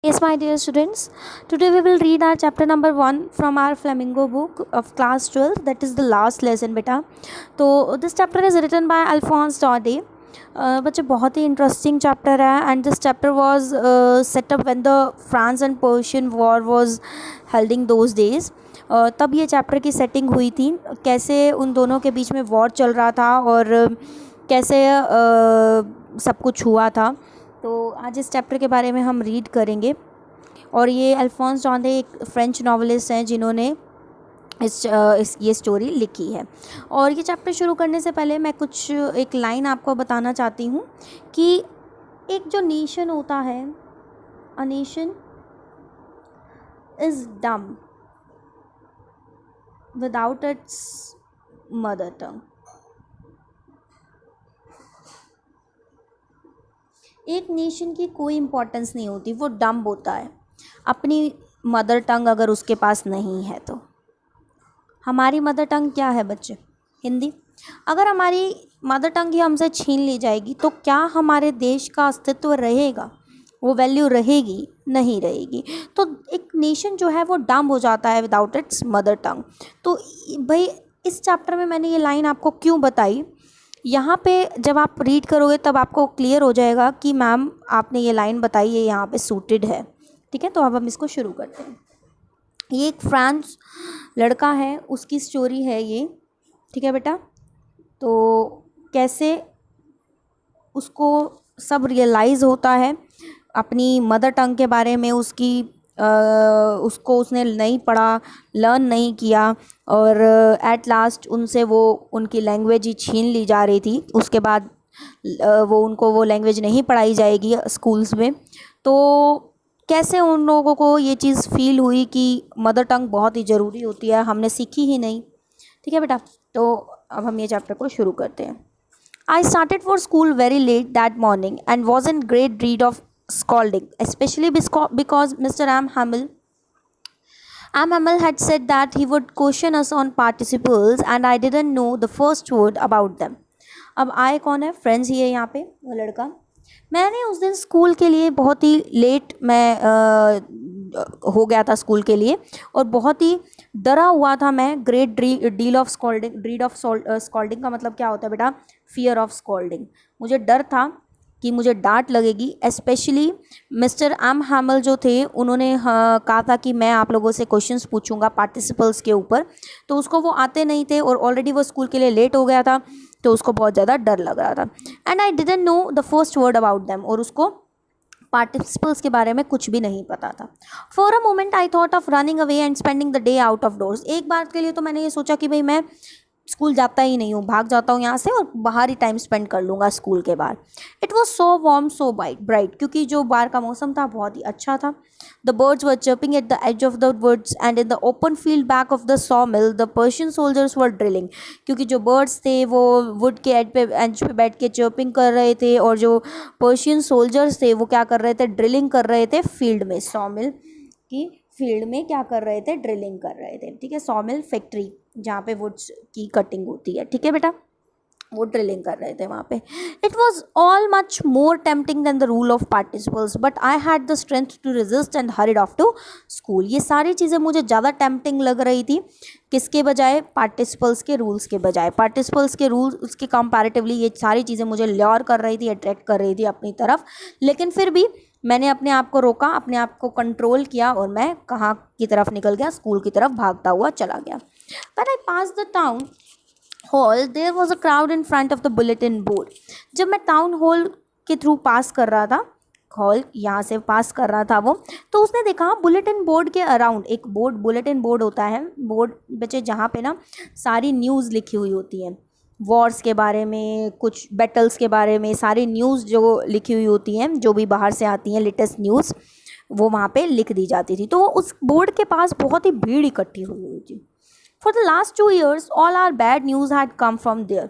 Yes, my dear students, today we will read our chapter number 1 from our Flamingo book of class 12, that is the last lesson beta. तो this chapter is written by Alphonse Daudet. बच्चे बहुत ही interesting chapter है and this chapter was set up when the France and Persian war was हेल्डिंग those days. तब ये chapter की setting हुई थी, कैसे उन दोनों के बीच में वॉर चल रहा था और कैसे सब कुछ हुआ था. तो आज इस चैप्टर के बारे में हम रीड करेंगे. और ये अल्फोंस डॉडे एक फ्रेंच नॉवलिस्ट हैं जिन्होंने ये स्टोरी लिखी है. और ये चैप्टर शुरू करने से पहले मैं कुछ एक लाइन आपको बताना चाहती हूँ कि एक जो नेशन होता है, अ नेशन इज़ डम विदाउट इट्स मदर टंग. एक नेशन की कोई इम्पोर्टेंस नहीं होती, वो डम होता है अपनी मदर टंग अगर उसके पास नहीं है. तो हमारी मदर टंग क्या है बच्चे? हिंदी. अगर हमारी मदर टंग ही हमसे छीन ली जाएगी तो क्या हमारे देश का अस्तित्व रहेगा? वो वैल्यू रहेगी? नहीं रहेगी. तो एक नेशन जो है वो डम हो जाता है विदाउट इट्स मदर टंग. तो भाई इस चैप्टर में मैंने ये लाइन आपको क्यों बताई, यहाँ पे जब आप रीड करोगे तब आपको क्लियर हो जाएगा कि मैम आपने ये लाइन बताई है यहाँ पे सूटेड है. ठीक है, तो अब हम इसको शुरू करते हैं. ये एक फ्रांस लड़का है, उसकी स्टोरी है ये. ठीक है बेटा, तो कैसे उसको सब रियलाइज़ होता है अपनी मदर टंग के बारे में, उसको उसने नहीं पढ़ा, लर्न नहीं किया और एट लास्ट उनसे वो उनकी लैंग्वेज ही छीन ली जा रही थी. उसके बाद उनको वो लैंग्वेज नहीं पढ़ाई जाएगी स्कूल्स में. तो कैसे उन लोगों को ये चीज़ फील हुई कि मदर टंग बहुत ही ज़रूरी होती है, हमने सीखी ही नहीं. ठीक है बेटा, तो अब हम ये चैप्टर को शुरू करते हैं. I started for school very late that morning and was in great dread of scolding, especially because Mr. Am Hamel had said that he would question us on participles and I didn't know the first word about them. अब आए कौन है? Friends ही है यहाँ पे, वो लड़का. मैंने उस दिन स्कूल के लिए बहुत ही लेट हो गया था स्कूल के लिए और बहुत ही डरा हुआ था मैं. Great deal of scolding, dread of scolding का मतलब क्या होता है बेटा? Fear of scolding. मुझे डर था कि मुझे डांट लगेगी. स्पेशली मिस्टर एम हैमल जो थे, उन्होंने कहा था कि मैं आप लोगों से क्वेश्चंस पूछूंगा पार्टिसिपल्स के ऊपर. तो उसको वो आते नहीं थे और ऑलरेडी वो स्कूल के लिए लेट हो गया था, तो उसको बहुत ज़्यादा डर लग रहा था. And I didn't know the first word about them, और उसको पार्टिसिपल्स के बारे में कुछ भी नहीं पता था. For a moment I thought of running away and spending the day out of doors. एक बार के लिए तो मैंने ये सोचा कि भाई मैं स्कूल जाता ही नहीं हूँ, भाग जाता हूँ यहाँ से और बाहर ही टाइम स्पेंड कर लूँगा स्कूल के बाहर. It was so warm so bright, क्योंकि जो बाहर का मौसम था बहुत ही अच्छा था. The birds were chirping at the edge of the woods and in the open field back of the saw mill the Persian soldiers were drilling. क्योंकि जो बर्ड्स थे वो वुड के एज पे बैठ के चर्पिंग कर रहे थे और जो पर्शियन सोल्जर्स थे वो क्या कर रहे थे? ड्रिलिंग कर रहे थे फील्ड में. सॉ मिल की फील्ड में क्या कर रहे थे? ड्रिलिंग कर रहे थे. ठीक है, सॉ मिल फैक्ट्री जहाँ पे वुड्स की कटिंग होती है. ठीक है बेटा, वो ड्रिलिंग कर रहे थे वहाँ पे. It was all much more tempting than the rule of participles but I had the strength to resist and hurried off to school. ये सारी चीज़ें मुझे ज़्यादा टेम्पटिंग लग रही थी. किसके बजाय? पार्टिसिपल्स के रूल्स के बजाय. पार्टिसिपल्स के रूल्स के कंपैरेटिवली ये सारी चीज़ें मुझे ल्योर कर रही थी, अट्रैक्ट कर रही थी अपनी तरफ. लेकिन फिर भी मैंने अपने आप को रोका, अपने आप को कंट्रोल किया और मैं कहाँ की तरफ निकल गया? स्कूल की तरफ भागता हुआ चला गया. When I passed the town hall, there was a crowd in front of the bulletin board. जब मैं टाउन हॉल के थ्रू पास कर रहा था, हॉल यहाँ से पास कर रहा था वो, तो उसने देखा बुलेटिन बोर्ड के अराउंड एक बोर्ड, बुलेटिन बोर्ड होता है बोर्ड बच्चे जहाँ पे ना सारी न्यूज़ लिखी हुई होती है, वॉर्स के बारे में, कुछ बैटल्स के बारे में, सारी न्यूज़ जो लिखी हुई होती हैं, जो भी बाहर से आती हैं लेटेस्ट न्यूज़, वो वहाँ पे लिख दी जाती थी. तो उस बोर्ड के पास बहुत ही भीड़ इकट्ठी हुई थी. For the last 2 years, all our bad news had come from there.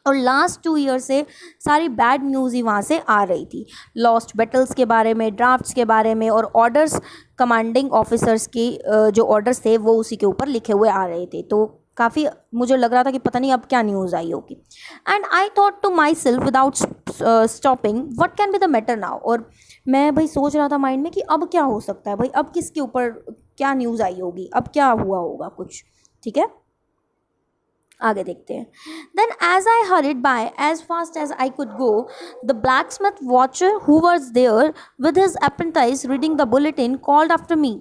और लास्ट 2 ईयर से सारी बैड न्यूज़ ही वहाँ से आ रही थी. लॉस्ट बैटल्स के बारे में, ड्राफ्ट्स के बारे में और ऑर्डर्स, कमांडिंग ऑफिसर्स की जो ऑर्डर्स थे वो उसी के ऊपर लिखे हुए आ रहे थे. तो काफ़ी मुझे लग रहा था कि पता नहीं अब क्या न्यूज़ आई होगी. And I thought to myself without stopping what can be the matter now. और मैं भाई सोच रहा था माइंड में कि अब क्या हो सकता है भाई, अब किसके ऊपर क्या न्यूज़ आई होगी, अब क्या हुआ होगा कुछ। ठीक है, आगे देखते हैं। Then as I hurried by as fast as I could go, the blacksmith Wachter who was there with his apprentice reading the bulletin called after me,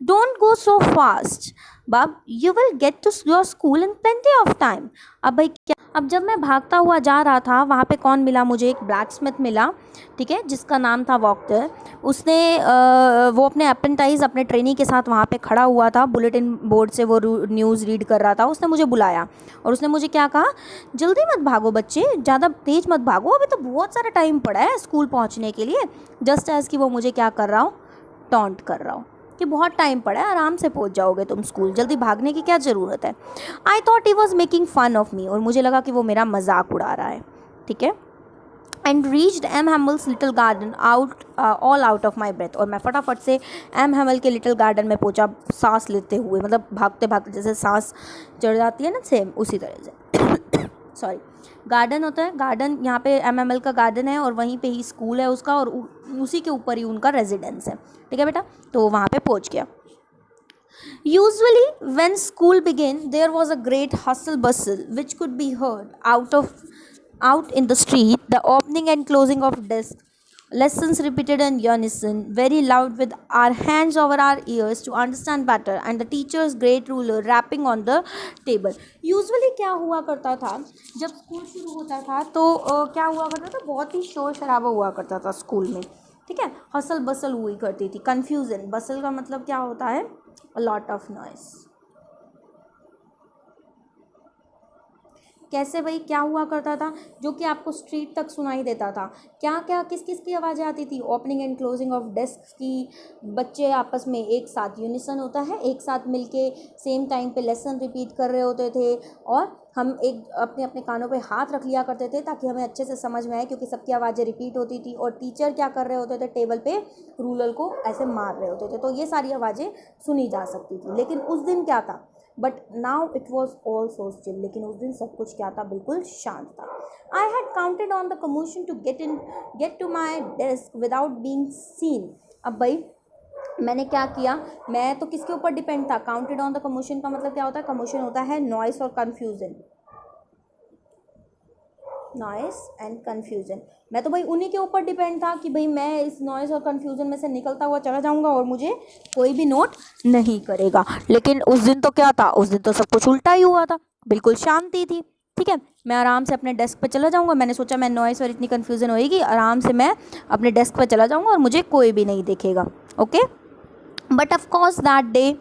don't go so fast bub, you will get to your school in plenty of time. अब भाई क्या, अब जब मैं भागता हुआ जा रहा था वहाँ पे कौन मिला मुझे, एक ब्लैक स्मिथ मिला, ठीक है, जिसका नाम था वॉक्टर। उसने वो अपने अप्रेंटाइज अपने ट्रेनी के साथ वहाँ पे खड़ा हुआ था, बुलेटिन बोर्ड से वो न्यूज़ रीड कर रहा था। उसने मुझे बुलाया और उसने मुझे क्या कहा, जल्दी मत भागो बच्चे, ज़्यादा तेज़ मत भागो, अभी तो बहुत सारा टाइम पड़ा है स्कूल पहुँचने के लिए। जस्ट एज़ कि वो मुझे क्या कर रहा हूँ, टॉन्ट कर रहा हूँ कि बहुत टाइम पड़ा है, आराम से पहुंच जाओगे तुम स्कूल, जल्दी भागने की क्या ज़रूरत है। I thought he was making fun of me, और मुझे लगा कि वो मेरा मजाक उड़ा रहा है। ठीक है, and reached M Hamel's little garden out all out of my breath, और मैं फटाफट से एम हैमल के लिटिल गार्डन में पहुंचा, सांस लेते हुए, मतलब भागते भागते जैसे सांस चढ़ जाती है ना, सेम उसी तरह से सॉरी, गार्डन होता है, गार्डन यहाँ पे एम एम एल का गार्डन है और वहीं पे ही स्कूल है उसका, और उसी के ऊपर ही उनका रेजिडेंस है। ठीक है बेटा, तो वहाँ पे पहुँच गया। Usually, when school began, there was a great hustle bustle which could be heard out in the street, the opening and closing of desks, lessons repeated in unison, very loud with our hands over our ears to understand better, and the teacher's great ruler rapping on the table. Usually क्या हुआ करता था जब school शुरू होता था तो क्या हुआ करता था, बहुत ही शोर शराबा हुआ करता था स्कूल में। ठीक है, हसल बसल हुई करती थी, कन्फ्यूज़न, बसल का मतलब क्या होता है, a lot of noise। कैसे भाई, क्या हुआ करता था, जो कि आपको स्ट्रीट तक सुनाई देता था, क्या क्या किस किस की आवाज़ें आती थी, opening and closing of desk की, बच्चे आपस में एक साथ यूनिसन होता है, एक साथ मिलके सेम टाइम पे लेसन रिपीट कर रहे होते थे, और हम एक अपने अपने कानों पे हाथ रख लिया करते थे ताकि हमें अच्छे से समझ में आए, क्योंकि सबकी आवाज़ें रिपीट होती थी, और टीचर क्या कर रहे होते थे, टेबल पे रूलर को ऐसे मार रहे होते थे, तो ये सारी आवाज़ें सुनी जा सकती थी। लेकिन उस दिन क्या था, but now it was all so still, लेकिन उस दिन सब कुछ क्या था, बिल्कुल शांत था। I had counted on the commotion to get to my desk without being seen. अब भाई मैंने क्या किया, मैं तो किसके ऊपर डिपेंड था, काउंटेड ऑन द कमोशन का मतलब क्या होता है, कमोशन होता है नॉइस और कन्फ्यूजन, नॉइस एंड कन्फ्यूजन। मैं तो भाई उन्हीं के ऊपर डिपेंड था कि भाई मैं इस नॉइस और कन्फ्यूजन में से निकलता हुआ चला जाऊंगा और मुझे कोई भी नोट नहीं करेगा। लेकिन उस दिन तो क्या था, उस दिन तो सब कुछ उल्टा ही हुआ था, बिल्कुल शांति थी। ठीक है, मैं आराम से अपने डेस्क पे चला जाऊंगा, मैंने सोचा मैं नॉइस और इतनी कन्फ्यूजन होएगी, आराम से मैं अपने डेस्क पे चला जाऊंगा और मुझे कोई भी नहीं देखेगा। Okay, but of course that day,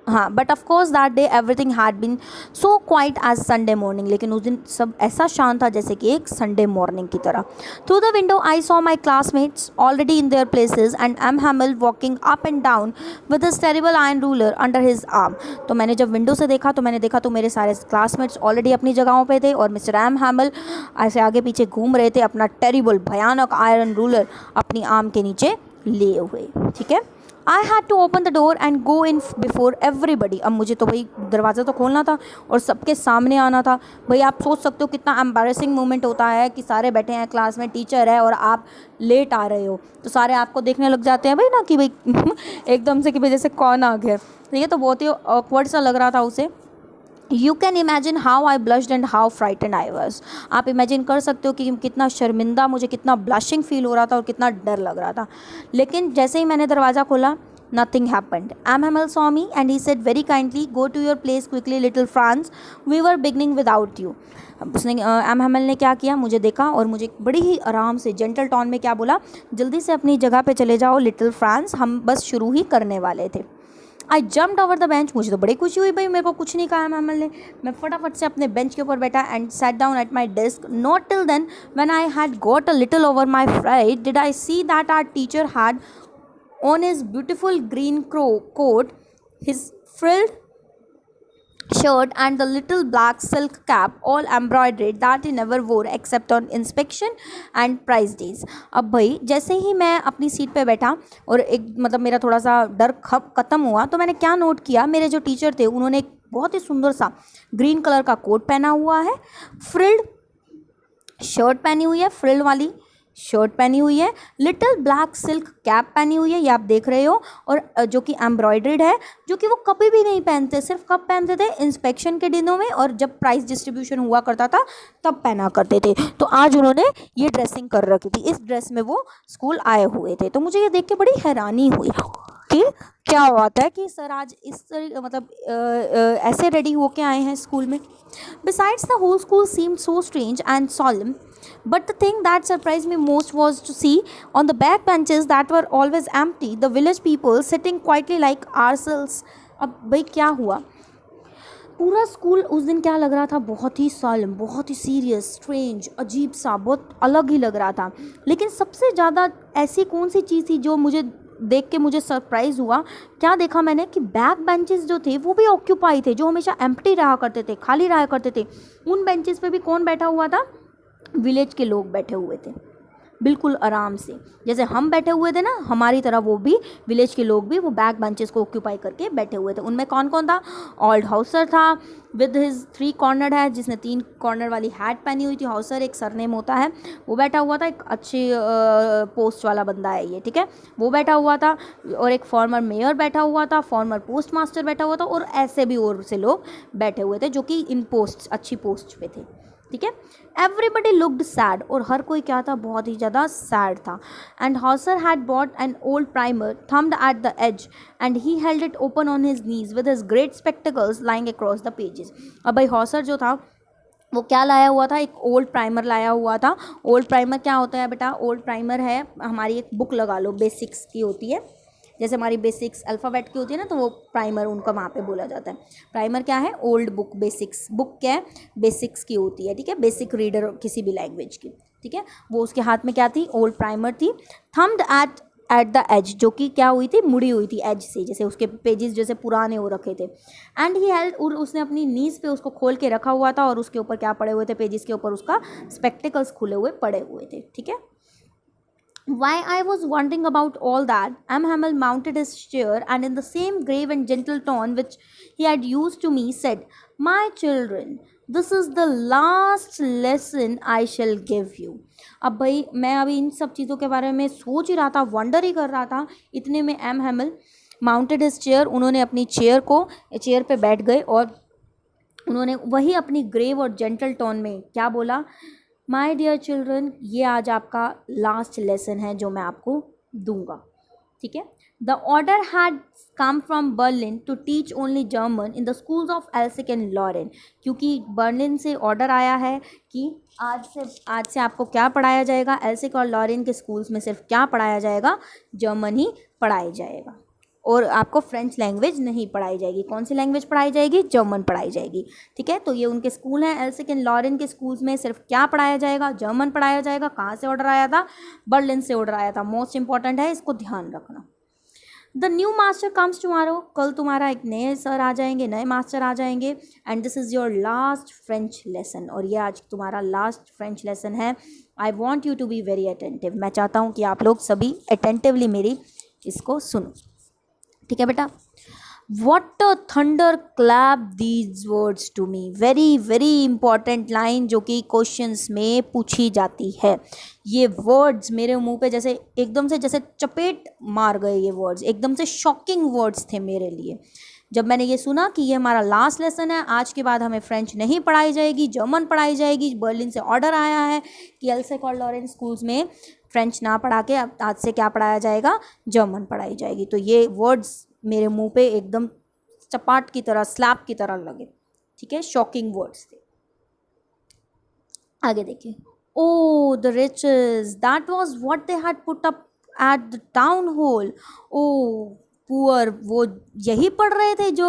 हाँ, but of course that day everything had been so quite as Sunday morning, लेकिन उस दिन सब ऐसा शांत था जैसे कि एक संडे मॉर्निंग की तरह। Through the window I saw my classmates already in their places and M Hamel walking up and down with his terrible iron ruler under his arm. तो मैंने जब विंडो से देखा तो मैंने देखा तो मेरे सारे क्लासमेट्स ऑलरेडी अपनी जगहों पे थे, और मिस्टर एम हैमल ऐसे आगे पीछे घूम रहे थे, अपना टेरिबल भयानक आयरन रूलर अपनी आर्म के नीचे लिए हुए। ठीक है, I had to open the door and go in before everybody. अब मुझे तो भाई दरवाज़ा तो खोलना था और सबके सामने आना था। भाई आप सोच सकते हो कितना एम्बैरेसिंग मोमेंट होता है कि सारे बैठे हैं क्लास में, टीचर है और आप लेट आ रहे हो, तो सारे आपको देखने लग जाते हैं भाई ना कि भाई एकदम से कि भाई जैसे कौन आ गया। तो ये तो बहुत ही ऑकवर्ड सा लग रहा था उसे। You can imagine how I blushed and how frightened I was. आप इमेजिन कर सकते हो कि कितना शर्मिंदा, मुझे कितना ब्लशिंग फील हो रहा था और कितना डर लग रहा था। लेकिन जैसे ही मैंने दरवाज़ा खोला, nothing happened. M Hamel saw me and he said very kindly, go to your place quickly little France, we were beginning without you. उसने एम हैमल ने क्या किया, मुझे देखा और मुझे बड़ी ही आराम से जेंटल टोन में क्या बोला, जल्दी से अपनी जगह पे चले जाओ लिटिल फ्रांस, हम बस शुरू ही करने वाले थे। आई जम्प्ड ओवर द बेंच। मुझे तो बड़ी खुशी हुई भाई, मेरे को कुछ नहीं कहा एम हैमल ने। मैं फटाफट से अपने बेंच के ऊपर बैठा and sat down at my desk. Not till then when I had got a little over my fright did I see that our teacher had on his beautiful green coat, his frilled shirt and the little black silk cap all embroidered that he never wore except on inspection and prize days। अब भाई जैसे ही मैं अपनी seat पे बैठा और एक मतलब मेरा थोड़ा सा डर ख़त्म हुआ, तो मैंने क्या नोट किया, मेरे जो टीचर थे उन्होंने एक बहुत ही सुंदर सा ग्रीन कलर का कोट पहना हुआ है, फ्रिल्ड शर्ट पहनी हुई है, फ्रिल्ड वाली शर्ट पहनी हुई है, लिटिल ब्लैक सिल्क कैप पहनी हुई है, ये आप देख रहे हो, और जो कि एम्ब्रॉयड्रीड है, जो कि वो कभी भी नहीं पहनते, सिर्फ कब पहनते थे, इंस्पेक्शन के दिनों में और जब प्राइस डिस्ट्रीब्यूशन हुआ करता था तब पहना करते थे। तो आज उन्होंने ये ड्रेसिंग कर रखी थी, इस ड्रेस में वो स्कूल आए हुए थे। तो मुझे ये देख के बड़ी हैरानी हुई कि क्या बात है कि सर आज इस मतलब ऐसे रेडी होके आए हैं स्कूल में। Besides, the whole school seemed so strange and solemn. But the thing that surprised me most was to see on the back benches that were always empty, the village people sitting quietly like ourselves. अब भाई क्या हुआ, पूरा school उस दिन क्या लग रहा था, बहुत ही सॉलम, बहुत ही सीरियस, स्ट्रेंज, अजीब सा, बहुत अलग ही लग रहा था। लेकिन सबसे ज़्यादा ऐसी कौन सी चीज़ थी जो मुझे देख के मुझे सरप्राइज़ हुआ, क्या देखा मैंने कि बैक बेंचेस जो थे वो भी ऑक्यूपाई थे, जो हमेशा एम्प्टी रहा करते थे, खाली रहा करते थे। उन बेंचेस पे भी कौन बैठा हुआ था, विलेज के लोग बैठे हुए थे, बिल्कुल आराम से, जैसे हम बैठे हुए थे ना हमारी तरह, वो भी विलेज के लोग भी वो बैक बेंचेस को ऑक्यूपाई करके बैठे हुए थे। उनमें कौन कौन था, ओल्ड हाउसर था विद हिज 3 कॉर्नर है, जिसने 3 कॉर्नर वाली हैट पहनी हुई थी। हाउसर एक सरनेम होता है, वो बैठा हुआ था, एक अच्छे पोस्ट वाला बंदा है ये, ठीक है, वो बैठा हुआ था। और एक फॉर्मर मेयर बैठा हुआ था, फॉर्मर पोस्ट मास्टर बैठा हुआ था, और ऐसे भी और से लोग बैठे हुए थे जो कि इन पोस्ट, अच्छी पोस्ट पे थे, ठीक है। एवरीबडी लुक्ड सैड, और हर कोई क्या था, बहुत ही ज़्यादा सैड था। And Hauser had bought an old primer thumbed at the edge and he held it open on his knees with his great spectacles lying across the pages. अब भाई Hauser जो था वो क्या लाया हुआ था, एक ओल्ड प्राइमर लाया हुआ था। ओल्ड प्राइमर क्या होता है बेटा, ओल्ड प्राइमर है हमारी एक बुक, लगा लो, बेसिक्स की होती है, जैसे हमारी बेसिक्स अल्फ़ाबेट की होती है ना, तो वो प्राइमर उनका वहाँ पे बोला जाता है। प्राइमर क्या है, ओल्ड बुक, बेसिक्स बुक क्या है, बेसिक्स की होती है, ठीक है, बेसिक रीडर किसी भी लैंग्वेज की, ठीक है। वो उसके हाथ में क्या थी, ओल्ड प्राइमर थी। थम्ड एट द एज, जो कि क्या हुई थी, मुड़ी हुई थी एज से, जैसे उसके पेजेस जैसे पुराने हो रखे थे। एंड ही हेल्ड, उसने अपनी नीज पे उसको खोल के रखा हुआ था, और उसके ऊपर क्या पड़े हुए थे, पेजेस के ऊपर उसका स्पेक्टिकल्स खुले हुए पड़े हुए थे, ठीक है। While I was wondering about all that, M. Hamel mounted his chair and in the same grave and gentle tone which he had used to me said, "My children, this is the last lesson I shall give you." अब भाई मैं अभी इन सब चीज़ों के बारे में सोच ही रहा था, वंडर ही कर रहा था, इतने में M Hamel mounted his chair, उन्होंने अपनी चेयर पे बैठ गए, और उन्होंने वही अपनी ग्रेव और जेंटल टोन में क्या बोला, माय डियर चिल्ड्रन, ये आज आपका लास्ट लेसन है जो मैं आपको दूंगा, ठीक है। The order had come from Berlin to teach only German in the schools of Alsace and Lorraine, क्योंकि बर्लिन से ऑर्डर आया है कि आज से आपको क्या पढ़ाया जाएगा, एल्सिक और लॉरेन के स्कूल्स में सिर्फ क्या पढ़ाया जाएगा, जर्मन ही पढ़ाया जाएगा, और आपको फ्रेंच लैंग्वेज नहीं पढ़ाई जाएगी। कौन सी लैंग्वेज पढ़ाई जाएगी, जर्मन पढ़ाई जाएगी, ठीक है। तो ये उनके स्कूल हैं, एल्सिक एंड लॉरेन के स्कूल्स में सिर्फ क्या पढ़ाया जाएगा, जर्मन पढ़ाया जाएगा। कहाँ से ऑर्डर आया था, बर्लिन से ऑर्डर आया था, मोस्ट इंपॉर्टेंट है, इसको ध्यान रखना। The new master comes tomorrow, कल तुम्हारा एक नए सर आ जाएंगे, नए मास्टर आ जाएंगे। And this is your last French lesson, और ये आज तुम्हारा लास्ट फ्रेंच लेसन है। I want you to be very attentive, मैं चाहता हूँ कि आप लोग सभी अटेंटिवली मेरी इसको सुनो, ठीक है बेटा। What a thunderclap these words to me, very very important line जो कि क्वेश्चंस में पूछी जाती है। ये वर्ड्स मेरे मुंह पे जैसे एकदम से जैसे चपेट मार गए, ये वर्ड्स एकदम से शॉकिंग वर्ड्स थे मेरे लिए। जब मैंने ये सुना कि ये हमारा लास्ट लेसन है, आज के बाद हमें फ्रेंच नहीं पढ़ाई जाएगी, जर्मन पढ़ाई जाएगी, बर्लिन से ऑर्डर आया है कि एल्सिक और लॉरेन स्कूल्स में फ्रेंच ना पढ़ा के अब आज से क्या पढ़ाया जाएगा, जर्मन पढ़ाई जाएगी, तो ये वर्ड्स मेरे मुंह पे एकदम चपाट की तरह, स्लैप की तरह लगे, ठीक है, शॉकिंग वर्ड्स थे। आगे देखिए, O the wretches, that was what they had put up at the town hall. O poor, वो यही पढ़ रहे थे जो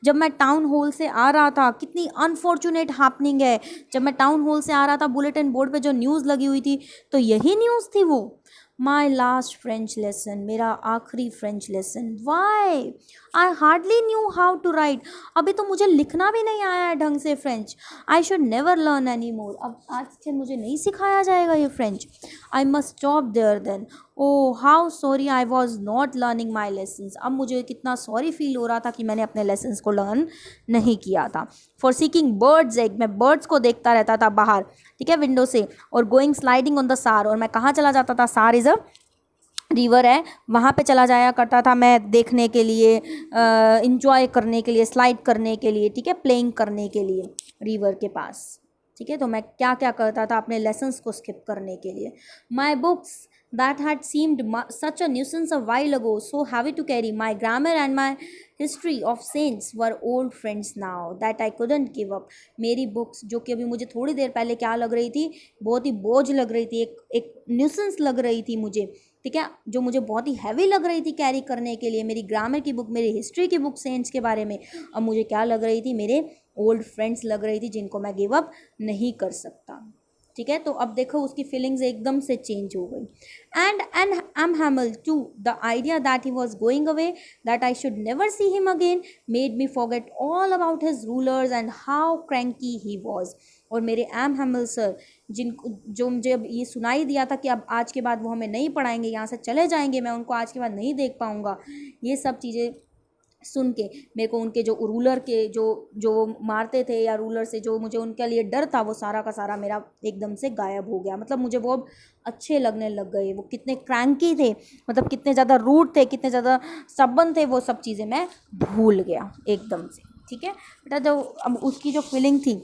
जब मैं टाउन हॉल से आ रहा था। कितनी अनफॉर्चुनेट हैपनिंग है, जब मैं टाउन हॉल से आ रहा था बुलेटिन बोर्ड पे जो न्यूज़ लगी हुई थी, तो यही न्यूज़ थी वो। माई लास्ट फ्रेंच लेसन, मेरा आखिरी French lesson. Why, I hardly knew how to write, अभी तो मुझे लिखना भी नहीं आया है ढंग से French. I should never learn any more, अब आज से मुझे नहीं सिखाया जाएगा ये French. I must stop there then, oh how sorry I was not learning my lessons. अब मुझे कितना सॉरी फील हो रहा था कि मैंने अपने लेसन्स को लर्न नहीं किया था। फॉर सीकिंग बर्ड्स एग, मैं बर्ड्स को देखता रहता था बाहर, ठीक है, विंडो से। और गोइंग स्लाइडिंग ऑन द सार, और मैं कहाँ चला जाता था, सार इज़ अ रिवर है, वहाँ पे चला जाया करता था मैं देखने के लिए, इंजॉय करने के लिए, स्लाइड करने के लिए, ठीक है, प्लेइंग करने के लिए रिवर के पास। ठीक है, तो मैं क्या क्या करता था अपने लेसन्स को स्किप करने के लिए। My books that had seemed such a nuisance a while ago, so heavy to carry. My grammar and my history of saints were old friends now that I couldn't give up. मेरी books जो कि अभी मुझे थोड़ी देर पहले क्या लग रही थी, बहुत ही बोझ लग रही थी, एक न्यूसेंस लग रही थी मुझे, ठीक है, जो मुझे बहुत ही हैवी लग रही थी कैरी करने के लिए, मेरी ग्रामर की बुक, मेरी हिस्ट्री की बुक सेंट्स के बारे में, अब मुझे क्या लग रही थी, मेरे ओल्ड फ्रेंड्स लग रही थी जिनको मैं गिव अप नहीं कर सकता। ठीक है, तो अब देखो उसकी फीलिंग्स एकदम से चेंज हो गई। And M Hamel too, the idea that he was going away, that I should never see him again, made me forget all about his rulers and how cranky he was. और मेरे M हैमल sir, जिनको जो मुझे अब ये सुनाई दिया था कि अब आज के बाद वो हमें नहीं पढ़ाएंगे, यहाँ से चले जाएंगे, मैं उनको आज के बाद नहीं देख पाऊँगा, ये सब चीज़ें सुन के मेरे को उनके जो रूलर के जो जो मारते थे, या रूलर से जो मुझे उनके लिए डर था, वो सारा का सारा मेरा एकदम से गायब हो गया। मतलब मुझे वो अब अच्छे लगने लग गए। वो कितने क्रैंकी थे, मतलब कितने ज़्यादा रूड थे, कितने ज़्यादा सबन थे, वो सब चीज़ें मैं भूल गया एकदम से। ठीक है बेटा, जो अब उसकी जो फीलिंग थी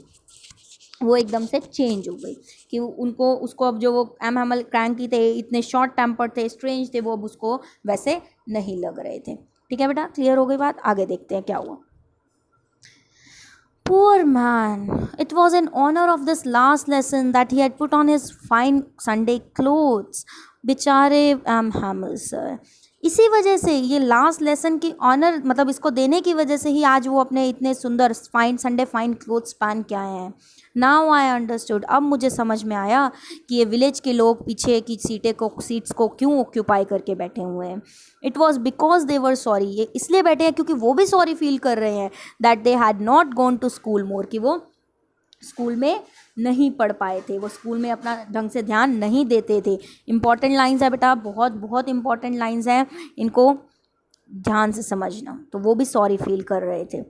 वो एकदम से चेंज हो गई कि उनको उसको अब जो वो एम हैमल क्रैंकी थे, इतने शॉर्ट टेम्पर थे, स्ट्रेंज थे, वो अब उसको वैसे नहीं लग रहे थे। ठीक है बेटा, क्लियर हो गई बात, आगे देखते हैं क्या हुआ। Poor man, it was in honor of this last lesson that he had put on his fine Sunday clothes. बेचारे एम हैमल सर, इसी वजह से ये लास्ट लेसन की ऑनर, मतलब इसको देने की वजह से ही आज वो अपने इतने सुंदर फाइन संडे फाइन क्लोथ्स पहन के आए हैं। नाउ आई अंडरस्टूड, अब मुझे समझ में आया कि ये विलेज के लोग पीछे की सीट्स को क्यों ऑक्यूपाई करके बैठे हुए हैं। It was because they were sorry, ये इसलिए बैठे हैं क्योंकि वो भी सॉरी फील कर रहे हैं that they had not gone to school more, कि वो स्कूल में नहीं पढ़ पाए थे, वो स्कूल में अपना ढंग से ध्यान नहीं देते थे। इंपॉर्टेंट लाइंस है बेटा, बहुत बहुत इंपॉर्टेंट लाइंस हैं, इनको ध्यान से समझना। तो वो भी सॉरी फील कर रहे थे।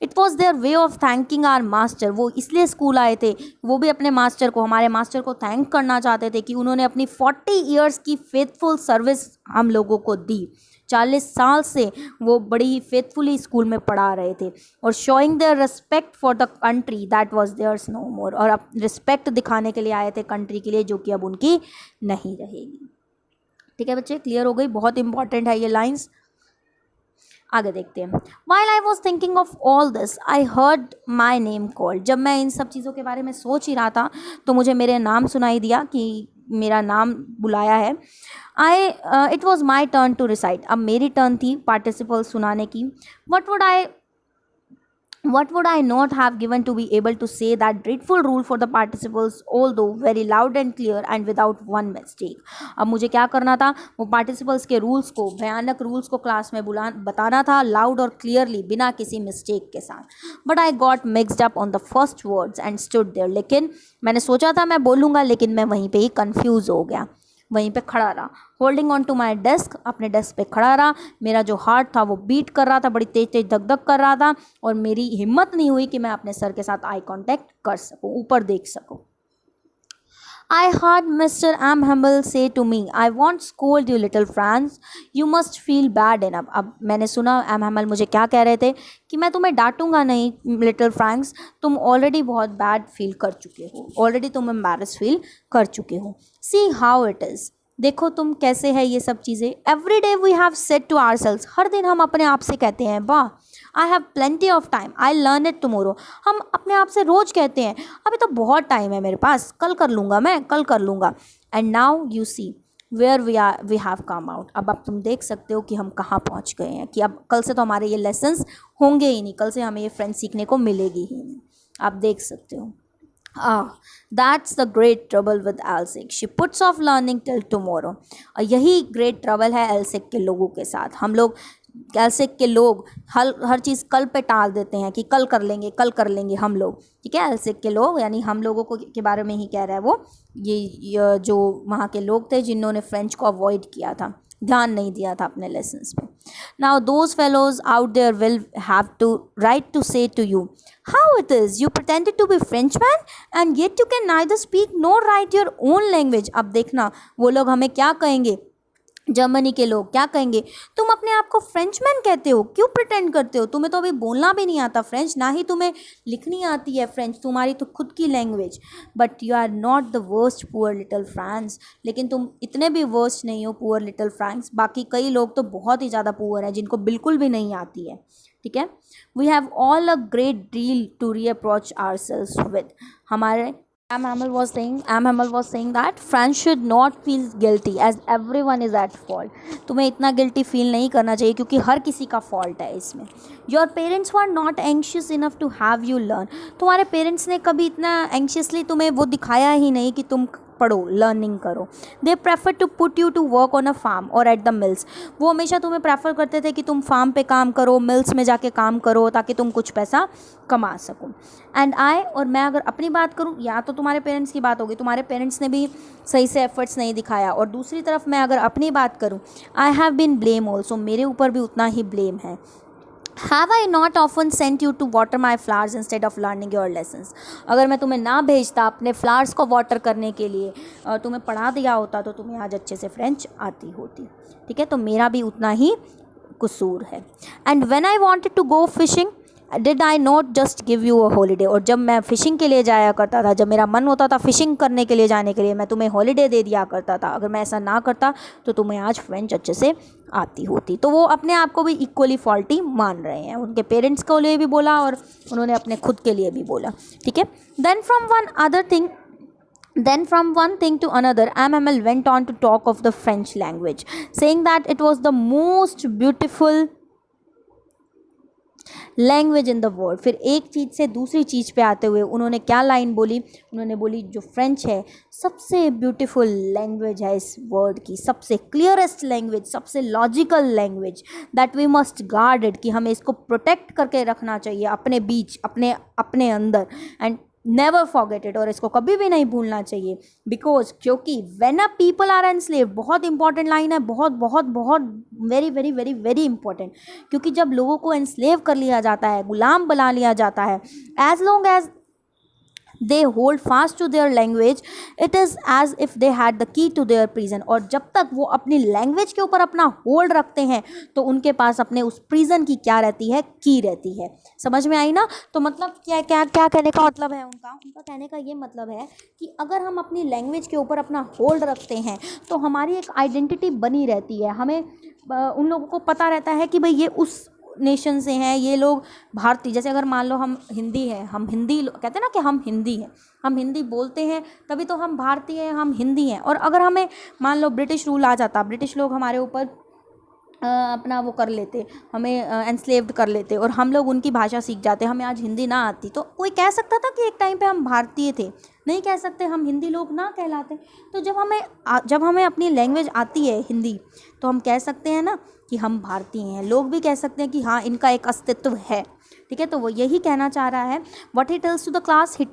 It was their way of thanking our master, वो इसलिए स्कूल आए थे, वो भी अपने मास्टर को, हमारे मास्टर को थैंक करना चाहते थे कि उन्होंने अपनी 40 ईयर्स की फेथफुल सर्विस हम लोगों को दी। 40 साल से वो बड़ी फेथफुली स्कूल में पढ़ा रहे थे। और showing their respect for the country that was theirs no more, और अब रिस्पेक्ट दिखाने के लिए आए थे कंट्री के लिए, जो कि अब उनकी नहीं रहेगी। ठीक है बच्चे, क्लियर हो गई, बहुत इंपॉर्टेंट है ये लाइन्स। आगे देखते हैं। While I was thinking of all this I heard my name called, जब मैं इन सब चीज़ों के बारे में सोच ही रहा था तो मुझे मेरे नाम सुनाई दिया कि मेरा नाम बुलाया है। It was my turn to recite, अब मेरी टर्न थी पार्टिसिपल सुनाने की। What would I not have given to be able to say that dreadful rule for the participles, although very loud and clear and without one mistake। अब मुझे क्या करना था, वो पार्टिसिपल्स के रूल्स को, भयानक रूल्स को क्लास में बताना था, लाउड और क्लियरली, बिना किसी मिस्टेक के साथ। But I got mixed up on the first words and stood there, लेकिन मैंने सोचा था मैं बोलूँगा, लेकिन मैं वहीं पर ही कन्फ्यूज़ हो गया, वहीं पे खड़ा रहा। Holding on to my desk, अपने डेस्क पे खड़ा रहा। मेरा जो हार्ट था वो बीट कर रहा था, बड़ी तेज तेज धक धक कर रहा था, और मेरी हिम्मत नहीं हुई कि मैं अपने सर के साथ आई कांटेक्ट कर सकूं, ऊपर देख सकूं। I heard Mr. M. Hamel say to me, I won't scold you little Franz, you must feel bad enough। अब मैंने सुना एम हैमल मुझे क्या कह रहे थे कि मैं तुम्हें डांटूंगा नहीं लिटिल फ्रैंक्स, तुम ऑलरेडी बहुत बैड फील कर चुके हो, ऑलरेडी तुम एम्बैरस फील कर चुके हो। सी हाउ इट इज़, देखो तुम कैसे है ये सब चीज़ें। Every day we have said to ourselves, हर दिन हम अपने आप से कहते हैं, वाह I have plenty of time, I learn it tomorrow. हम अपने आप से रोज़ कहते हैं अभी तो बहुत टाइम है मेरे पास, कल कर लूँगा, मैं कल कर लूँगा। And now you see where we have come out, अब तुम देख सकते हो कि हम कहाँ पहुँच गए हैं, कि अब कल से तो हमारे ये लेसन्स होंगे ही नहीं, कल से हमें ये फ्रेंड्स सीखने को मिलेगी ही नहीं। आप देख सकते हो that's the great trouble with Alsace, she puts off learning till tomorrow. और यही ग्रेट ट्रबल है एल्सिक के लोगों के साथ। हम लोग एल्सिक के लोग हर चीज़ कल पे टाल देते हैं कि कल कर लेंगे हम लोग, ठीक है। एल्सिक के लोग यानी हम लोगों को के बारे में ही कह रहा है वो, ये जो वहाँ के लोग थे जिन्होंने फ्रेंच को अवॉइड किया था, ध्यान नहीं दिया था अपने लेसन्स पे। Now those fellows out there will have to right to say to you how it is you pretended to be Frenchmen and yet you can neither speak nor write your own language. अब देखना वो लोग हमें क्या कहेंगे, Germany के लोग क्या कहेंगे, तुम अपने आप को फ्रेंचमैन कहते हो, क्यों प्रिटेंड करते हो, तुम्हें तो अभी बोलना भी नहीं आता फ्रेंच, ना ही तुम्हें लिखनी आती है फ्रेंच, तुम्हारी तो खुद की language. But you are not the worst poor little France, लेकिन तुम इतने भी वर्स्ट नहीं हो पुअर लिटिल फ्रांस। बाकी कई लोग तो बहुत ही ज़्यादा पुअर हैं जिनको बिल्कुल भी नहीं आती है, ठीक है। We have all a great deal to reproach ourselves with. हमारे Am Hamel was saying that France should not feel guilty as everyone is at fault. तुम्हें इतना गिल्टी फील नहीं करना चाहिए क्योंकि हर किसी का फॉल्ट है इसमें। Your parents were not anxious enough to have you learn. तुम्हारे पेरेंट्स ने कभी इतना एंशियसली तुम्हें वो दिखाया ही नहीं कि तुम पढ़ो, लर्निंग करो। They prefer to put you to work on a farm और एट द मिल्स। वो हमेशा तुम्हें प्रेफर करते थे कि तुम फार्म पे काम करो, मिल्स में जाके काम करो ताकि तुम कुछ पैसा कमा सको। एंड और मैं अगर अपनी बात करूँ, या तो तुम्हारे पेरेंट्स की बात होगी, तुम्हारे पेरेंट्स ने भी सही से एफर्ट्स नहीं दिखाया, और दूसरी तरफ मैं अगर अपनी बात करूँ, I have been blame also, मेरे ऊपर भी उतना ही ब्लेम है। Have I not often sent you to water my flowers instead of learning your lessons? अगर मैं तुम्हें ना भेजता अपने फ्लावर्स को वाटर करने के लिए, तुम्हें पढ़ा दिया होता तो तुम्हें आज अच्छे से फ्रेंच आती होती, ठीक है। तो मेरा भी उतना ही कसूर है। And when I wanted to go fishing did I not just give you a holiday, और जब मैं फ़िशिंग के लिए जाया करता था, जब मेरा मन होता था फ़िशिंग करने के लिए जाने के लिए, मैं तुम्हें हॉलीडे दे दिया करता था। अगर मैं ऐसा ना करता तो तुम्हें आज फ्रेंच अच्छे से आती होती। तो वो अपने आप को भी इक्वली फॉल्टी मान रहे हैं, उनके पेरेंट्स के लिए भी बोला और उन्होंने अपने खुद के लिए भी बोला, ठीक है। Then from one thing to another, MML went on to talk of the French language, saying that it was the most beautiful language in the world. फिर एक चीज़ से दूसरी चीज़ पे आते हुए उन्होंने क्या लाइन बोली, उन्होंने बोली जो फ्रेंच है सबसे ब्यूटीफुल लैंग्वेज है इस वर्ल्ड की, सबसे क्लियरेस्ट लैंग्वेज, सबसे logical language, that we must guard it, कि हमें इसको प्रोटेक्ट करके रखना चाहिए अपने बीच, अपने अंदर, एंड नेवर फॉरगेट इट, और इसको कभी भी नहीं भूलना चाहिए। बिकॉज क्योंकि when a people are enslaved, बहुत इंपॉर्टेंट लाइन है, बहुत बहुत बहुत very very very very important, क्योंकि जब लोगों को एनस्लेव कर लिया जाता है, गुलाम बना लिया जाता है, as long as they hold fast to their language, it is as if they had the key to their prison। और जब तक वो अपनी लैंग्वेज के ऊपर अपना होल्ड रखते हैं तो उनके पास अपने उस प्रिजन की क्या रहती है, की रहती है। समझ में आई ना। तो मतलब क्या क्या क्या कहने का मतलब है उनका कहने का ये मतलब है कि अगर हम अपनी लैंग्वेज के ऊपर अपना होल्ड रखते हैं तो हमारी एक आइडेंटिटी बनी रहती है। हमें उन लोगों को पता रहता है कि भाई ये उस नेशन से हैं, ये लोग भारतीय, जैसे अगर मान लो हम हिंदी हैं, हम हिंदी कहते हैं ना कि हम हिंदी हैं, हम हिंदी बोलते हैं तभी तो हम भारतीय हैं, हम हिंदी हैं। और अगर हमें मान लो ब्रिटिश रूल आ जाता, ब्रिटिश लोग हमारे ऊपर अपना वो कर लेते, हमें एनस्लेव्ड कर लेते और हम लोग उनकी भाषा सीख जाते, हमें आज हिंदी ना आती, तो कोई कह सकता था कि एक टाइम पे हम भारतीय थे? नहीं कह सकते, हम हिंदी लोग ना कहलाते। तो जब हमें अपनी लैंग्वेज आती है हिंदी तो हम कह सकते हैं ना कि हम भारतीय हैं, लोग भी कह सकते हैं कि हाँ इनका एक अस्तित्व है, ठीक है। तो वो यही कहना चाह रहा है, what he tells to the class, he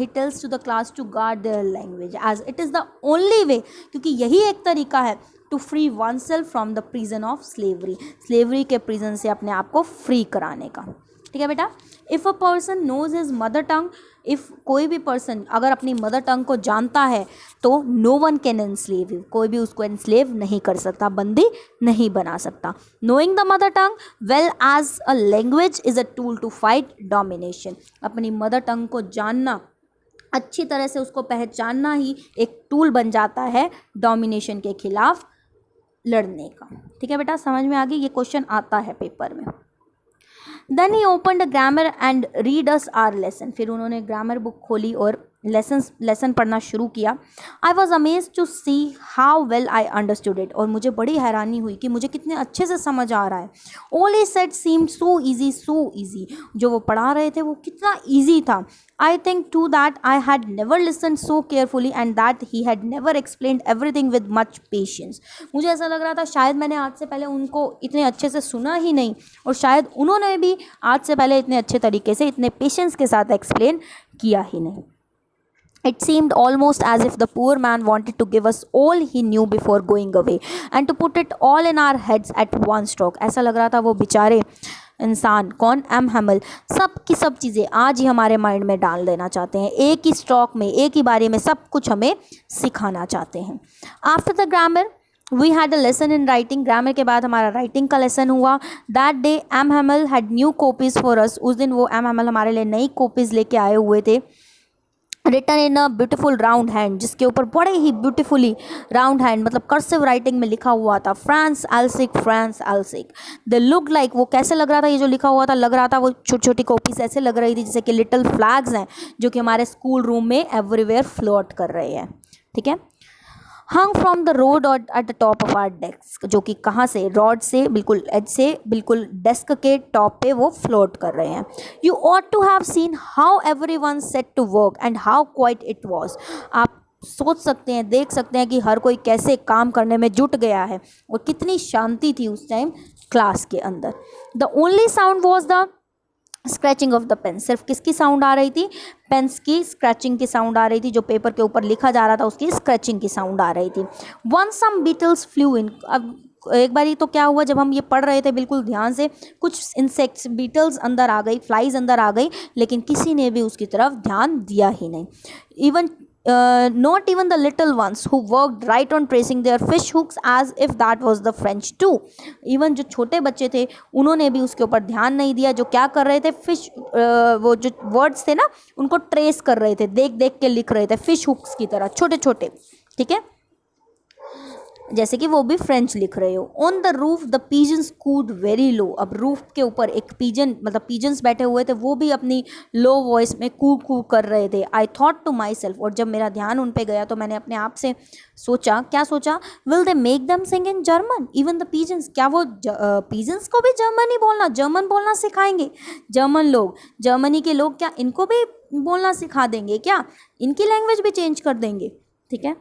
tells to the class to guard their language as it is the only way, क्योंकि यही एक तरीका है to free oneself from the prison of slavery के प्रिजन से अपने आप को फ्री कराने का, ठीक है बेटा। If a person knows his mother tongue, if कोई भी पर्सन अगर अपनी मदर टंग को जानता है तो no one can enslave you, कोई भी उसको एनस्लेव नहीं कर सकता, बंदी नहीं बना सकता। Knowing the mother tongue well as a language is a tool to fight domination, अपनी मदर टंग को जानना, अच्छी तरह से उसको पहचानना ही एक टूल बन जाता है डोमिनेशन के खिलाफ लड़ने का, ठीक है बेटा। समझ में आ गई, ये क्वेश्चन आता है पेपर में। Then he open the grammar and read us our lesson, फिर उन्होंने ग्रामर बुक खोली और लेसन पढ़ना शुरू किया। I was amaze to see how well I understood it, और मुझे बड़ी हैरानी हुई कि मुझे कितने अच्छे से समझ आ रहा है। All he said seemed so easy, जो वो पढ़ा रहे थे वो कितना ईजी था। I think too that I had never listen so carefully and that he had never explained everything with much patience. मुझे ऐसा लग रहा था शायद मैंने आज से पहले उनको इतने अच्छे से सुना ही नहीं, और शायद उन्होंने भी आज से पहले इतने अच्छे तरीके से इतने पेशेंस के साथ एक्सप्लेन किया ही नहीं। It seemed almost as if the poor man wanted to give us all he knew before going away and to put it all in our heads at one stroke. ऐसा लग रहा था वो बेचारे इंसान, कौन, एम हैमल, सब की सब चीज़ें आज ही हमारे माइंड में डाल देना चाहते हैं, एक ही स्ट्रोक में, एक ही बारे में सब कुछ हमें सिखाना चाहते हैं। After the grammar we had a lesson in writing. Grammar के बाद हमारा राइटिंग का लेसन हुआ। That day M Hamel had new copies for us. उस दिन वो एम हैमल हमारे लिए नई कॉपीज़ लेके आए हुए थे। Written in a beautiful round hand, जिसके ऊपर बड़े ही ब्यूटिफुली राउंड हैंड मतलब कर्सिव राइटिंग में लिखा हुआ था France Alsace, France Alsace. They look like, वो कैसे लग रहा था, ये जो लिखा हुआ था लग रहा था वो छोटी छोटी कॉपीज ऐसे लग रही थी जैसे कि लिटिल फ्लैग्स हैं जो कि हमारे स्कूल रूम में एवरीवेयर फ्लोट कर रहे हैं। ठीक है। हंग फ्रॉम द रोड और at the top of our desk, जो कि कहाँ से, रॉड से, बिल्कुल एज से, बिल्कुल डेस्क के टॉप पे वो फ्लोट कर रहे हैं। You ought to have seen how everyone set to work and how quiet it was. आप सोच सकते हैं, देख सकते हैं कि हर कोई कैसे काम करने में जुट गया है और कितनी शांति थी उस टाइम क्लास के अंदर। The only sound was the scratching of the pen. सिर्फ किसकी साउंड आ रही थी, पेन्स की स्क्रैचिंग की साउंड आ रही थी, जो पेपर के ऊपर लिखा जा रहा था उसकी स्क्रैचिंग की साउंड आ रही थी। वन सम बीटल्स फ्लू इन। अब एक बार तो क्या हुआ, जब हम ये पढ़ रहे थे बिल्कुल ध्यान से, कुछ इंसेक्ट्स, बीटल्स अंदर आ गई, फ्लाइज अंदर आ गई, लेकिन किसी ने भी उसकी तरफ ध्यान दिया ही नहीं। Even not even the little ones who worked right on tracing their fish hooks as if that was the French too. Even जो छोटे बच्चे थे उन्होंने भी उसके ऊपर ध्यान नहीं दिया। जो क्या कर रहे थे, फिश वो जो वर्ड्स थे ना उनको ट्रेस कर रहे थे, देख देख के लिख रहे थे फिश हुक्स की तरह, छोटे छोटे। ठीक है, जैसे कि वो भी फ्रेंच लिख रहे हो। On the roof the pigeons could very low. अब रूफ के ऊपर एक पीजन मतलब पीजन्स बैठे हुए थे, वो भी अपनी लो वॉइस में कूक कूक कर रहे थे। I thought to myself, और जब मेरा ध्यान उन पे गया तो मैंने अपने आप से सोचा, क्या सोचा, will they make them sing in German even the pigeons. क्या वो पीजन्स को भी जर्मनी बोलना, जर्मन बोलना सिखाएंगे? जर्मन लोग, जर्मनी के लोग क्या इनको भी बोलना सिखा देंगे क्या? इनकी लैंग्वेज भी चेंज कर देंगे? ठीक है।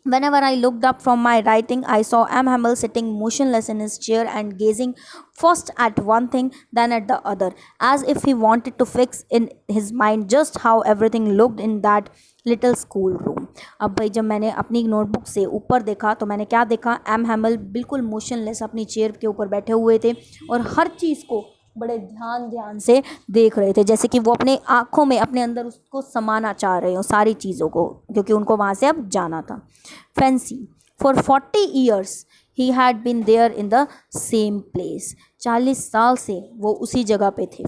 Whenever I looked up from my writing, I saw M. Hamel sitting motionless in his chair and gazing first at one thing, then at the other, as if he wanted to fix in his mind just how everything looked in that little school room. अब भाई जब मैंने अपनी notebook से ऊपर देखा तो मैंने क्या देखा, एम हैमल बिल्कुल मोशनलेस अपनी चेयर के ऊपर बैठे हुए थे और हर चीज़ को बड़े ध्यान से देख रहे थे, जैसे कि वो अपने आँखों में अपने अंदर उसको समाना चाह रहे हो सारी चीज़ों को, क्योंकि उनको वहाँ से अब जाना था। Fancy for 40 years he had been there in the same place. 40 साल से वो उसी जगह पे थे।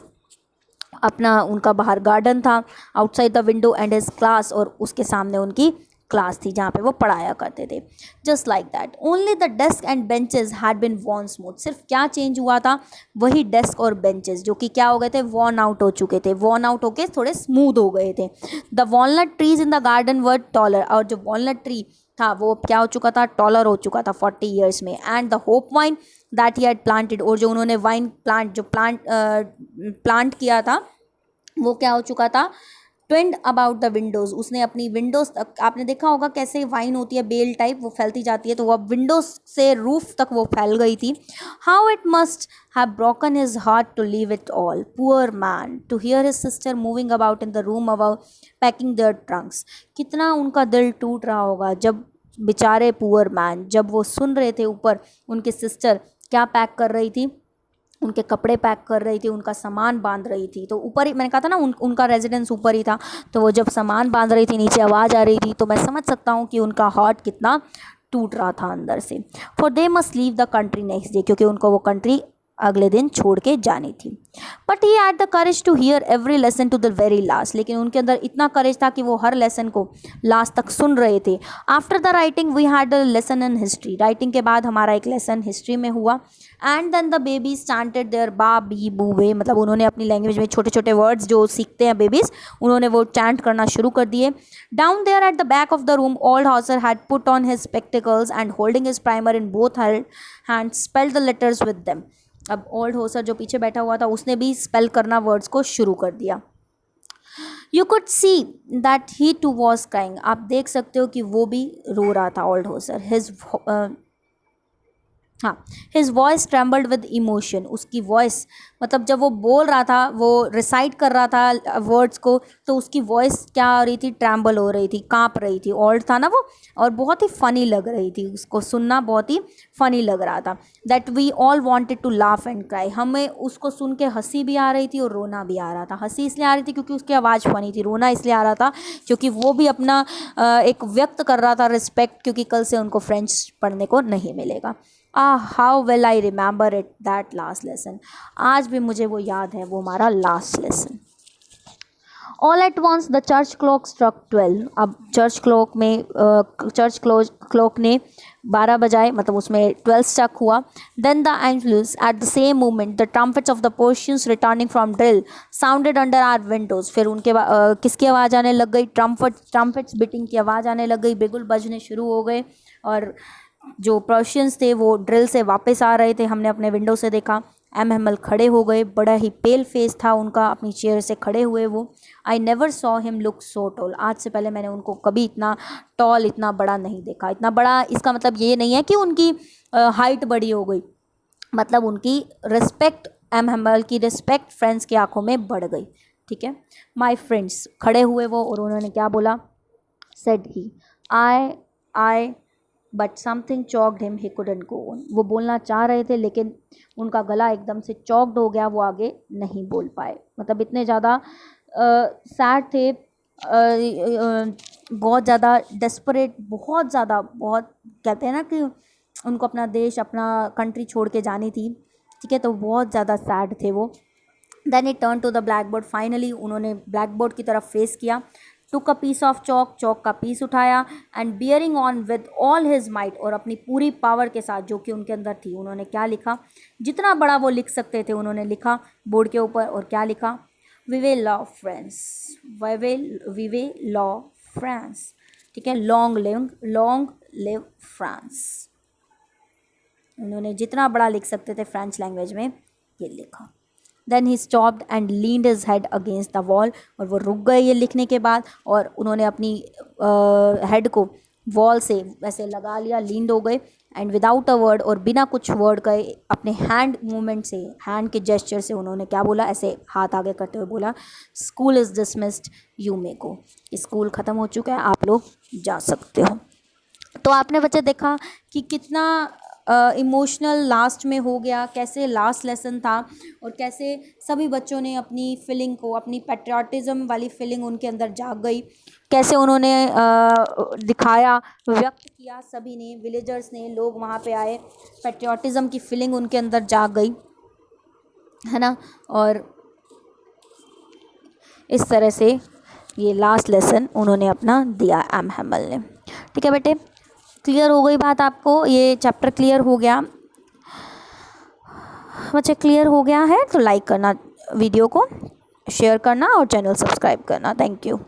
अपना उनका बाहर गार्डन था, outside the window and his class, और उसके सामने उनकी क्लास थी जहाँ पे वो पढ़ाया करते थे। Just like that only the desk and benches had been worn smooth. सिर्फ क्या चेंज हुआ था, वही डेस्क और बेंचेस जो कि क्या हो गए थे, वॉर्न आउट हो चुके थे, वॉर्न आउट होके थोड़े स्मूथ हो गए थे। The walnut trees in the garden were taller, और जो वॉलनट ट्री था वो क्या हो चुका था, टॉलर हो चुका था 40 years में। And the hope wine that he had planted, और जो उन्होंने वाइन प्लांट जो प्लांट किया था वो क्या हो चुका था, ट्विंड अबाउट द विंडोज़। उसने अपनी विंडोज़ तक, आपने देखा होगा कैसे वाइन होती है बेल टाइप, वो फैलती जाती है, तो वो अब विंडोज़ से रूफ तक वो फैल गई थी। How it must have broken his heart to leave it all, poor man, to hear his sister moving about in the room above packing their trunks. कितना उनका दिल टूट रहा होगा जब बेचारे पुअर मैन, जब वो सुन रहे थे ऊपर उनकी सिस्टर क्या पैक कर रही थी, उनके कपड़े पैक कर रही थी, उनका सामान बांध रही थी। तो ऊपर ही मैंने कहा था ना उनका रेजिडेंस ऊपर ही था, तो वो जब सामान बांध रही थी नीचे आवाज़ आ रही थी, तो मैं समझ सकता हूँ कि उनका हार्ट कितना टूट रहा था अंदर से। For they must leave the country next day, क्योंकि उनको वो कंट्री अगले दिन छोड़ के जानी थी। But he had the courage to hear every lesson to the very last, लेकिन उनके अंदर इतना करेज था कि वो हर लेसन को लास्ट तक सुन रहे थे। After the writing we had a lesson in history, writing के बाद हमारा एक लेसन हिस्ट्री में हुआ। And then the babies started their ba bi bu वे, मतलब उन्होंने अपनी लैंग्वेज में छोटे छोटे वर्ड्स जो सीखते हैं बेबीज, उन्होंने वो चैंट करना शुरू कर दिए। Down there at the back of the room old Hauser had put on his spectacles and holding his primer in both hand spelled the letters with them. अब ओल्ड होसर जो पीछे बैठा हुआ था उसने भी स्पेल करना वर्ड्स को शुरू कर दिया। You could see that he too was crying, आप देख सकते हो कि वो भी रो रहा था old Hauser. His voice trembled with emotion, उसकी वॉइस मतलब जब वो बोल रहा था, वो रिसाइट कर रहा था वर्ड्स को, तो उसकी वॉइस क्या हो रही थी, ट्रैम्बल हो रही थी, काँप रही थी। ओल्ड था ना वो, और बहुत ही फ़नी लग रही थी, उसको सुनना बहुत ही फ़नी लग रहा था। That we all wanted to laugh and cry, हमें उसको सुन के हंसी भी आ रही थी और रोना भी आ रहा था। हंसी इसलिए आ रही थी क्योंकि उसकी आवाज़ फ़नी थी, रोना इसलिए आ रहा था क्योंकि वो भी अपना एक व्यक्त कर रहा था रिस्पेक्ट, क्योंकि कल से उनको फ्रेंच पढ़ने को नहीं मिलेगा। How well I remember it that last lesson, आज भी मुझे वो याद है, वो हमारा last lesson. All at once the church clock struck 12, अब चर्च क्लॉक ने 12 बजाए, मतलब उसमें 12 स्ट्रक हुआ। Then the angels at the same moment the trumpets of the Prussians returning from drill sounded under our windows, फिर उनके किसकी आवाज़ आने लग गई, ट्रम्पेट्स बीटिंग की आवाज़ आने लग गई, बिगुल बजने शुरू हो गए, और जो पर्शियंस थे वो ड्रिल से वापस आ रहे थे। हमने अपने विंडो से देखा। एम हेमल खड़े हो गए, बड़ा ही पेल फेस था उनका, अपनी चेयर से खड़े हुए वो। I never saw him look so tall, आज से पहले मैंने उनको कभी इतना टॉल, इतना बड़ा नहीं देखा। इतना बड़ा इसका मतलब ये नहीं है कि उनकी हाइट बड़ी हो गई, मतलब उनकी रिस्पेक्ट, एम हेमल की रिस्पेक्ट फ्रेंड्स की आंखों में बढ़ गई। ठीक है, माई फ्रेंड्स, खड़े हुए वो, और उन्होंने क्या बोला, said he I but something choked him, he couldn't go on, वो बोलना चाह रहे थे लेकिन उनका गला एकदम से चॉक्ड हो गया, वो आगे नहीं बोल पाए। मतलब इतने ज़्यादा सैड थे, बहुत ज़्यादा डेस्परेट, बहुत ज़्यादा, बहुत कहते हैं ना कि उनको अपना देश, अपना कंट्री छोड़ के जानी थी। ठीक है, तो बहुत ज़्यादा सैड थे वो। Then he turn to the blackboard, finally उन्होंने ब्लैक बोर्ड की तरफ फेस किया। Took a piece of chalk का पीस उठाया, and bearing on with all his might, और अपनी पूरी पावर के साथ जो कि उनके अंदर थी, उन्होंने क्या लिखा, जितना बड़ा वो लिख सकते थे उन्होंने लिखा बोर्ड के ऊपर। और क्या लिखा, we will love France, we will love France. ठीक है, लॉन्ग लिव फ्रांस, उन्होंने जितना बड़ा लिख सकते थे फ्रेंच लैंग्वेज में ये लिखा। Then he stopped and leaned his head against the wall, और वो रुक गए ये लिखने के बाद, और उन्होंने अपनी हेड को वॉल से वैसे लगा लिया, लीन्ड हो गए, एंड विदाउट अ वर्ड, और बिना कुछ वर्ड कहे, अपने हैंड मूवमेंट से, हैंड के जेस्चर से उन्होंने क्या बोला, ऐसे हाथ आगे करते हुए बोला, school is dismissed, you may go, school ख़त्म हो चुका है, आप लोग जा सकते हो। तो आपने बच्चे देखा कि कितना इमोशनल लास्ट में हो गया, कैसे लास्ट लेसन था, और कैसे सभी बच्चों ने अपनी फीलिंग को, अपनी पैट्रियाटिज़म वाली फीलिंग उनके अंदर जाग गई, कैसे उन्होंने दिखाया, व्यक्त किया, सभी ने, विलेजर्स ने, लोग वहाँ पे आए, पैट्रियाटिज़म की फीलिंग उनके अंदर जाग गई, है ना। और इस तरह से ये लास्ट लेसन उन्होंने अपना दिया एम हेमल ने। ठीक है बेटे, क्लियर हो गई बात आपको, ये चैप्टर क्लियर हो गया बच्चे, क्लियर हो गया है तो लाइक करना वीडियो को, शेयर करना और चैनल सब्सक्राइब करना। Thank you.